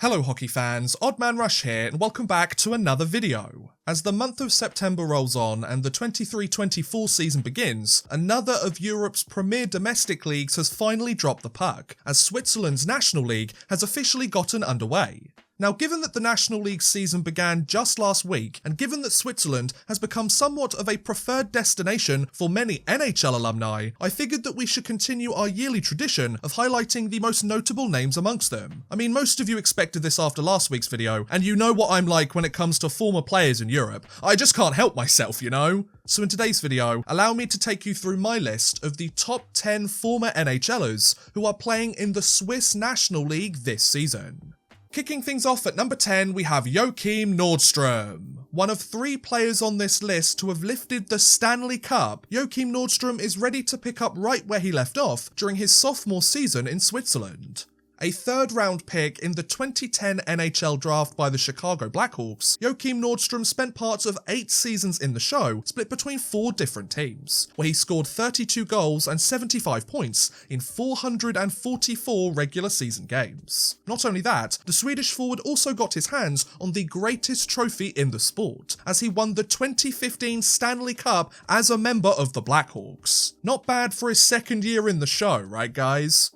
Hello hockey fans, Oddman Rush here and welcome back to another video. As the month of September rolls on and the 23-24 season begins, another of Europe's premier domestic leagues has finally dropped the puck, as Switzerland's National League has officially gotten underway. Now, given that the National League season began just last week, and given that Switzerland has become somewhat of a preferred destination for many NHL alumni, I figured that we should continue our yearly tradition of highlighting the most notable names amongst them. I mean, most of you expected this after last week's video, and you know what I'm like when it comes to former players in Europe. I just can't help myself, you know? So in today's video, allow me to take you through my list of the top 10 former NHLers who are playing in the Swiss National League this season. Kicking things off at number 10, we have Joachim Nordstrom. One of 3 players on this list to have lifted the Stanley Cup, Joachim Nordstrom is ready to pick up right where he left off during his sophomore season in Switzerland. A third-round pick in the 2010 NHL draft by the Chicago Blackhawks, Joachim Nordstrom spent parts of 8 seasons in the show, split between 4 different teams, where he scored 32 goals and 75 points in 444 regular season games. Not only that, the Swedish forward also got his hands on the greatest trophy in the sport, as he won the 2015 Stanley Cup as a member of the Blackhawks. Not bad for his second year in the show, right guys?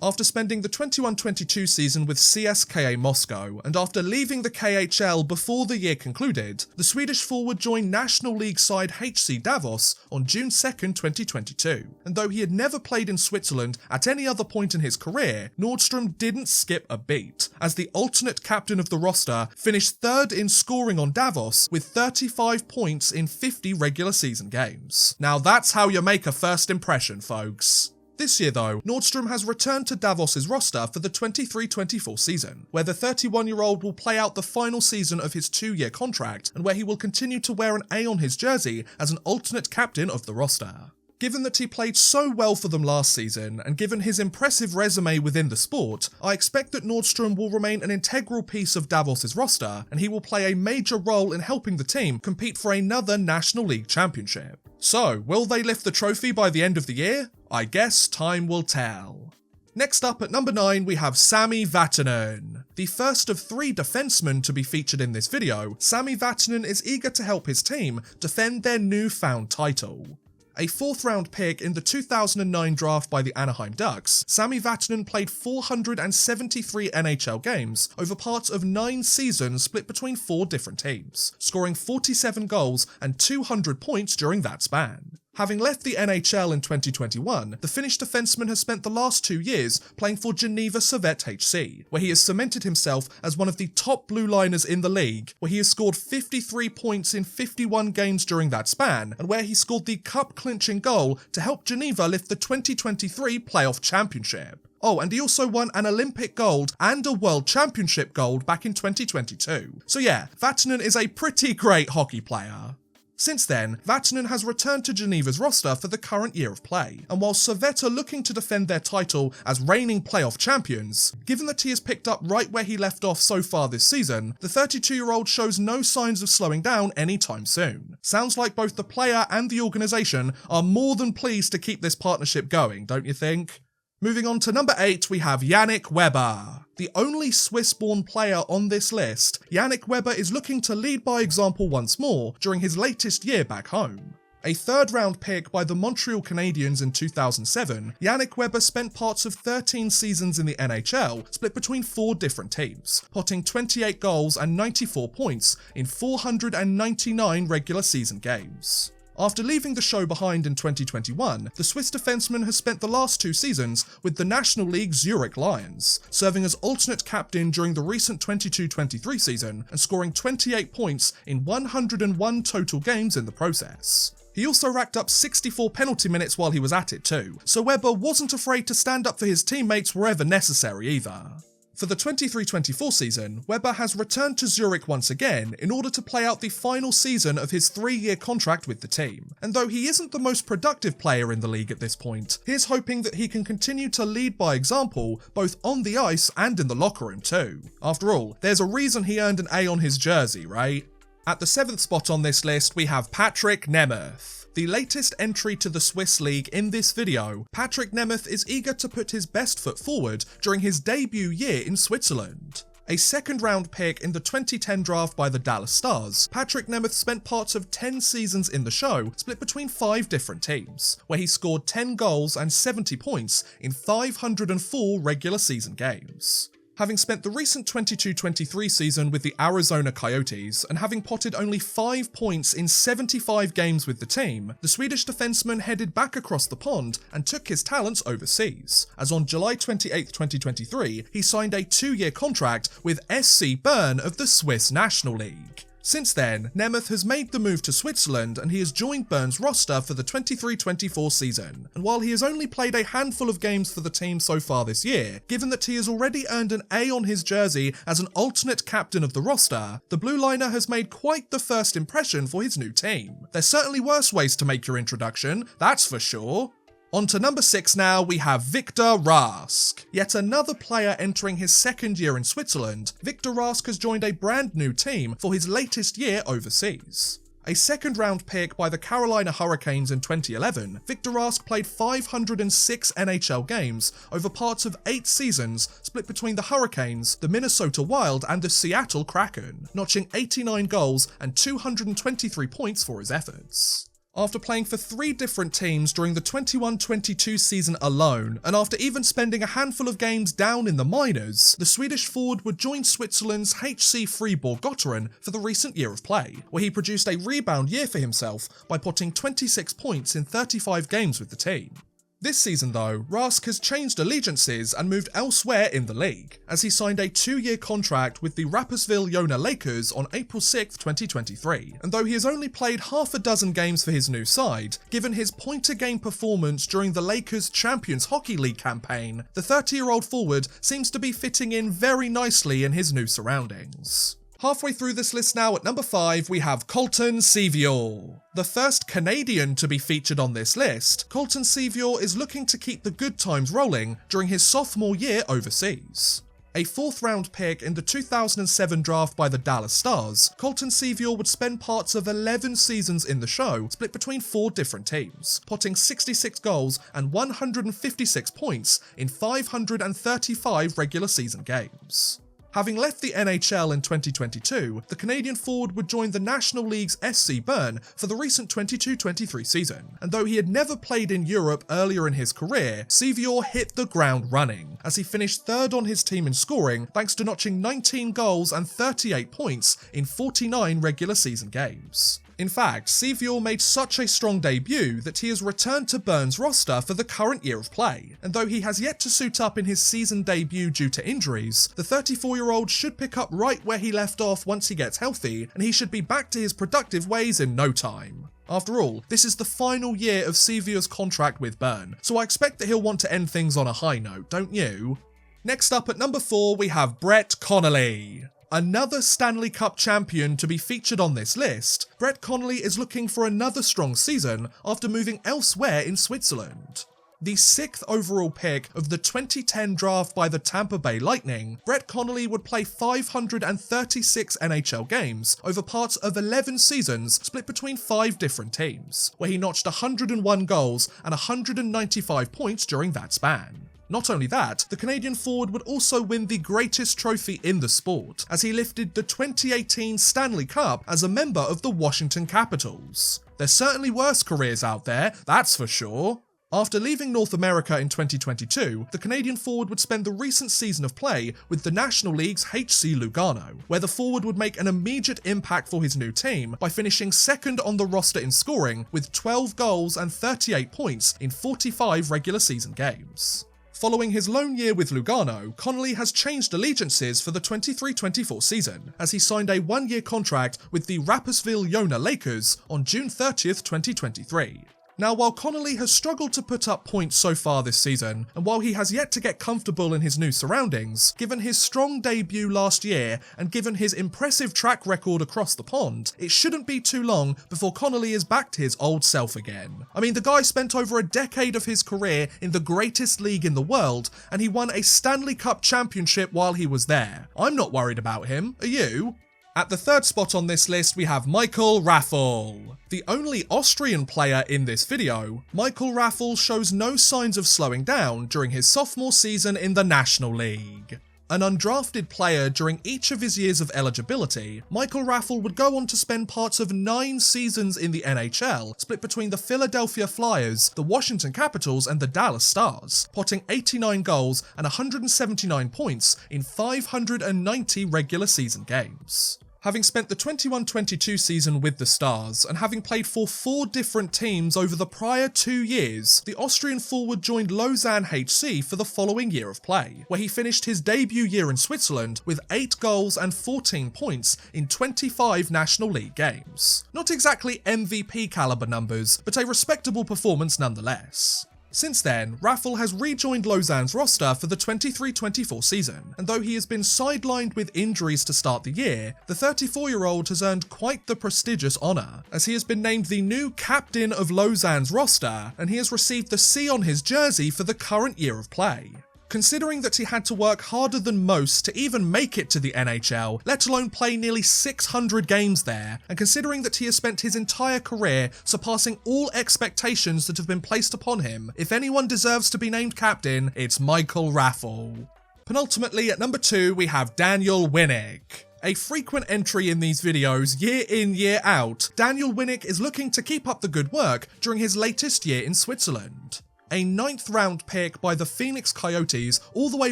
After spending the 21-22 season with CSKA Moscow, and after leaving the KHL before the year concluded, the Swedish forward joined National League side HC Davos on June 2nd, 2022. And though he had never played in Switzerland at any other point in his career, Nordstrom didn't skip a beat, as the alternate captain of the roster finished 3rd in scoring on Davos with 35 points in 50 regular season games. Now that's how you make a first impression, folks. This year though, Nordstrom has returned to Davos's roster for the 23-24 season, where the 31-year-old will play out the final season of his 2-year contract, and where he will continue to wear an A on his jersey as an alternate captain of the roster. Given that he played so well for them last season, and given his impressive resume within the sport, I expect that Nordstrom will remain an integral piece of Davos's roster, and he will play a major role in helping the team compete for another National League championship. So, will they lift the trophy by the end of the year? I guess time will tell. Next up at number 9, we have Sami Vatanen. The first of 3 defensemen to be featured in this video, Sami Vatanen is eager to help his team defend their newfound title. A 4th-round pick in the 2009 draft by the Anaheim Ducks, Sami Vatanen played 473 NHL games over parts of 9 seasons split between 4 different teams, scoring 47 goals and 200 points during that span. Having left the NHL in 2021, the Finnish defenseman has spent the last 2 years playing for Geneva Servette HC, where he has cemented himself as one of the top blue liners in the league, where he has scored 53 points in 51 games during that span, and where he scored the cup-clinching goal to help Geneva lift the 2023 playoff championship. Oh, and he also won an Olympic gold and a World Championship gold back in 2022. So yeah, Vatanen is a pretty great hockey player. Since then, Vatanen has returned to Geneva's roster for the current year of play, and while Servette are looking to defend their title as reigning playoff champions, given that he has picked up right where he left off so far this season, the 32-year-old shows no signs of slowing down anytime soon. Sounds like both the player and the organisation are more than pleased to keep this partnership going, don't you think? Moving on to number 8, we have Yannick Weber. The only Swiss-born player on this list, Yannick Weber is looking to lead by example once more during his latest year back home. A 3rd-round pick by the Montreal Canadiens in 2007, Yannick Weber spent parts of 13 seasons in the NHL, split between 4 different teams, potting 28 goals and 94 points in 499 regular season games. After leaving the show behind in 2021, the Swiss defenseman has spent the last 2 seasons with the National League Zurich Lions, serving as alternate captain during the recent 22-23 season and scoring 28 points in 101 total games in the process. He also racked up 64 penalty minutes while he was at it too, so Weber wasn't afraid to stand up for his teammates wherever necessary either. For the 23-24 season, Weber has returned to Zurich once again in order to play out the final season of his 3-year contract with the team, and though he isn't the most productive player in the league at this point, he's hoping that he can continue to lead by example both on the ice and in the locker room too. After all, there's a reason he earned an A on his jersey, right? At the 7th spot on this list, we have Patrik Nemeth. The latest entry to the Swiss League in this video, Patrik Nemeth is eager to put his best foot forward during his debut year in Switzerland. A second-round pick in the 2010 draft by the Dallas Stars, Patrick Nemeth spent parts of 10 seasons in the show, split between 5 different teams, where he scored 10 goals and 70 points in 504 regular season games. Having spent the recent 22-23 season with the Arizona Coyotes and having potted only 5 points in 75 games with the team, the Swedish defenseman headed back across the pond and took his talents overseas, as on July 28, 2023, he signed a 2-year contract with SC Bern of the Swiss National League. Since then, Nemeth has made the move to Switzerland and he has joined Bern's roster for the 23-24 season. And while he has only played a handful of games for the team so far this year, given that he has already earned an A on his jersey as an alternate captain of the roster, the blue liner has made quite the first impression for his new team. There's certainly worse ways to make your introduction, that's for sure. On to number 6 now, we have Victor Rask. Yet another player entering his second year in Switzerland, Victor Rask has joined a brand new team for his latest year overseas. A second-round pick by the Carolina Hurricanes in 2011, Victor Rask played 506 NHL games over parts of 8 seasons split between the Hurricanes, the Minnesota Wild and the Seattle Kraken, notching 89 goals and 223 points for his efforts. After playing for 3 different teams during the 21-22 season alone, and after even spending a handful of games down in the minors, the Swedish forward would join Switzerland's HC Fribourg Gotteron for the recent year of play, where he produced a rebound year for himself by potting 26 points in 35 games with the team. This season though, Rask has changed allegiances and moved elsewhere in the league, as he signed a 2-year contract with the Rapperswil Jona Lakers on April 6, 2023, and though he has only played half a dozen games for his new side, given his point-a-game performance during the Lakers' Champions Hockey League campaign, the 30-year-old forward seems to be fitting in very nicely in his new surroundings. Halfway through this list now, at number 5, we have Colton Sissons. The first Canadian to be featured on this list, Colton Sissons is looking to keep the good times rolling during his sophomore year overseas. A 4th-round pick in the 2007 draft by the Dallas Stars, Colton Sissons would spend parts of 11 seasons in the show, split between 4 different teams, potting 66 goals and 156 points in 535 regular season games. Having left the NHL in 2022, the Canadian forward would join the National League's SC Bern for the recent 22-23 season, and though he had never played in Europe earlier in his career, Sissons hit the ground running, as he finished 3rd on his team in scoring thanks to notching 19 goals and 38 points in 49 regular season games. In fact, Sissons made such a strong debut that he has returned to Bern's roster for the current year of play, and though he has yet to suit up in his season debut due to injuries, the 34-year-old should pick up right where he left off once he gets healthy, and he should be back to his productive ways in no time. After all, this is the final year of Sissons' contract with Bern, so I expect that he'll want to end things on a high note, don't you? Next up at number 4, we have Brett Connolly. Another Stanley Cup champion to be featured on this list, Brett Connolly is looking for another strong season after moving elsewhere in Switzerland. The 6th overall pick of the 2010 draft by the Tampa Bay Lightning, Brett Connolly would play 536 NHL games over parts of 11 seasons split between 5 different teams, where he notched 101 goals and 195 points during that span. Not only that, the Canadian forward would also win the greatest trophy in the sport, as he lifted the 2018 Stanley Cup as a member of the Washington Capitals. There's certainly worse careers out there, that's for sure. After leaving North America in 2022, the Canadian forward would spend the recent season of play with the National League's HC Lugano, where the forward would make an immediate impact for his new team by finishing 2nd on the roster in scoring with 12 goals and 38 points in 45 regular season games. Following his lone year with Lugano, Connolly has changed allegiances for the 23-24 season, as he signed a 1-year contract with the Rapperswil Jona Lakers on June 30th, 2023. Now, while Connolly has struggled to put up points so far this season, and while he has yet to get comfortable in his new surroundings, given his strong debut last year and given his impressive track record across the pond, it shouldn't be too long before Connolly is back to his old self again. I mean, the guy spent over a decade of his career in the greatest league in the world, and he won a Stanley Cup championship while he was there. I'm not worried about him, are you? At the 3rd spot on this list, we have Michael Raffle. The only Austrian player in this video, Michael Raffle shows no signs of slowing down during his sophomore season in the National League. An undrafted player during each of his years of eligibility, Michael Raffle would go on to spend parts of 9 seasons in the NHL, split between the Philadelphia Flyers, the Washington Capitals and the Dallas Stars, potting 89 goals and 179 points in 590 regular season games. Having spent the 21-22 season with the Stars, and having played for 4 different teams over the prior 2 years, the Austrian forward joined Lausanne HC for the following year of play, where he finished his debut year in Switzerland with 8 goals and 14 points in 25 National League games. Not exactly MVP caliber numbers, but a respectable performance nonetheless. Since then, Raffle has rejoined Lausanne's roster for the 23-24 season, and though he has been sidelined with injuries to start the year, the 34-year-old has earned quite the prestigious honour, as he has been named the new captain of Lausanne's roster, and he has received the C on his jersey for the current year of play. Considering that he had to work harder than most to even make it to the NHL, let alone play nearly 600 games there, and considering that he has spent his entire career surpassing all expectations that have been placed upon him, if anyone deserves to be named captain, it's Michael Raffle. Penultimately, at number 2, we have Daniel Winnik. A frequent entry in these videos year in, year out, Daniel Winnik is looking to keep up the good work during his latest year in Switzerland. A 9th round pick by the Phoenix Coyotes all the way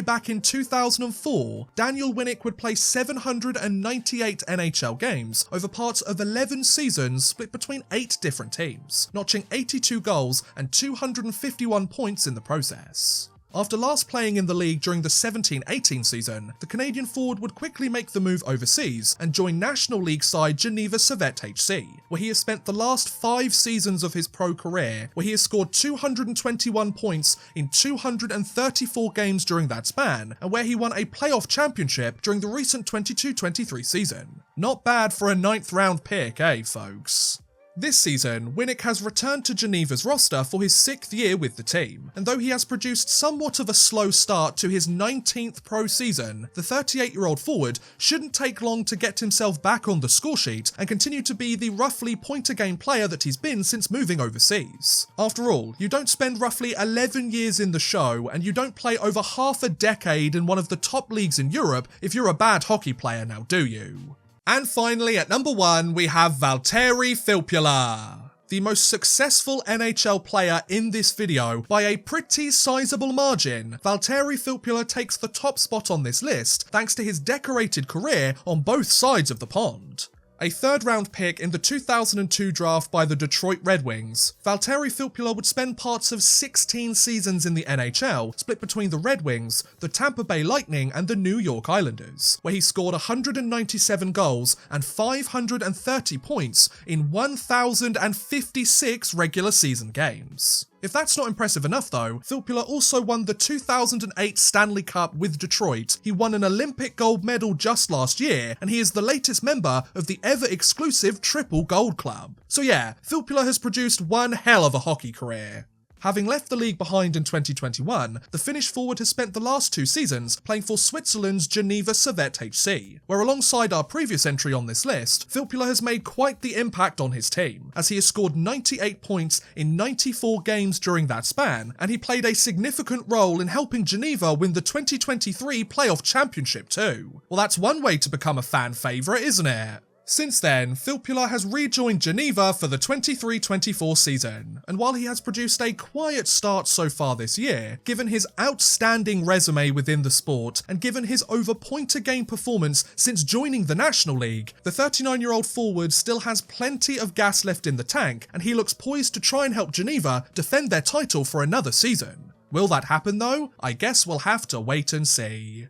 back in 2004, Daniel Winnik would play 798 NHL games over parts of 11 seasons split between 8 different teams, notching 82 goals and 251 points in the process. After last playing in the league during the 17-18 season, the Canadian forward would quickly make the move overseas and join National League side Geneva Servette HC, where he has spent the last 5 seasons of his pro career, where he has scored 221 points in 234 games during that span, and where he won a playoff championship during the recent 22-23 season. Not bad for a 9th round pick, eh folks? This season, Winnik has returned to Geneva's roster for his 6th year with the team, and though he has produced somewhat of a slow start to his 19th pro season, the 38-year-old forward shouldn't take long to get himself back on the scoresheet and continue to be the roughly point-a-game player that he's been since moving overseas. After all, you don't spend roughly 11 years in the show, and you don't play over half a decade in one of the top leagues in Europe if you're a bad hockey player now, do you? And finally, at number 1, we have Valtteri Filppula. The most successful NHL player in this video by a pretty sizable margin, Valtteri Filppula takes the top spot on this list thanks to his decorated career on both sides of the pond. A 3rd round pick in the 2002 draft by the Detroit Red Wings, Valtteri Filppula would spend parts of 16 seasons in the NHL, split between the Red Wings, the Tampa Bay Lightning and the New York Islanders, where he scored 197 goals and 530 points in 1,056 regular season games. If that's not impressive enough though, Filppula also won the 2008 Stanley Cup with Detroit, he won an Olympic gold medal just last year, and he is the latest member of the ever-exclusive Triple Gold Club. So yeah, Filppula has produced one hell of a hockey career. Having left the league behind in 2021, the Finnish forward has spent the last 2 seasons playing for Switzerland's Geneva Servette HC, where alongside our previous entry on this list, Filppula has made quite the impact on his team, as he has scored 98 points in 94 games during that span, and he played a significant role in helping Geneva win the 2023 playoff championship too. Well, that's one way to become a fan favourite, isn't it? Since then, Filppula has rejoined Geneva for the 23-24 season, and while he has produced a quiet start so far this year, given his outstanding resume within the sport, and given his over point-a-game performance since joining the National League, the 39-year-old forward still has plenty of gas left in the tank, and he looks poised to try and help Geneva defend their title for another season. Will that happen though? I guess we'll have to wait and see.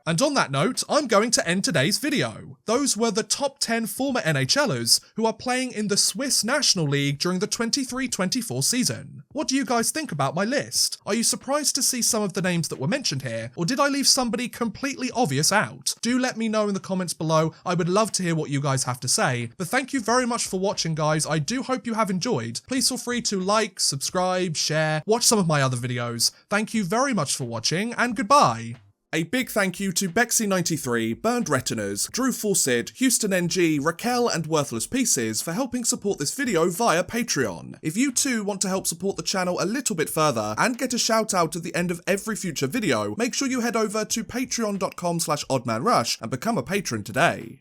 And on that note, I'm going to end today's video. Those were the top 10 former NHLers who are playing in the Swiss National League during the 23-24 season. What do you guys think about my list? Are you surprised to see some of the names that were mentioned here, or did I leave somebody completely obvious out? Do let me know in the comments below, I would love to hear what you guys have to say. But thank you very much for watching guys, I do hope you have enjoyed. Please feel free to like, subscribe, share, watch some of my other videos. Thank you very much for watching, and goodbye! A big thank you to Bexy93, Burned Retinas, Drew Fawcett, Houston NG, Raquel and Worthless Pieces for helping support this video via Patreon. If you too want to help support the channel a little bit further and get a shout out at the end of every future video, make sure you head over to patreon.com/oddmanrush and become a patron today.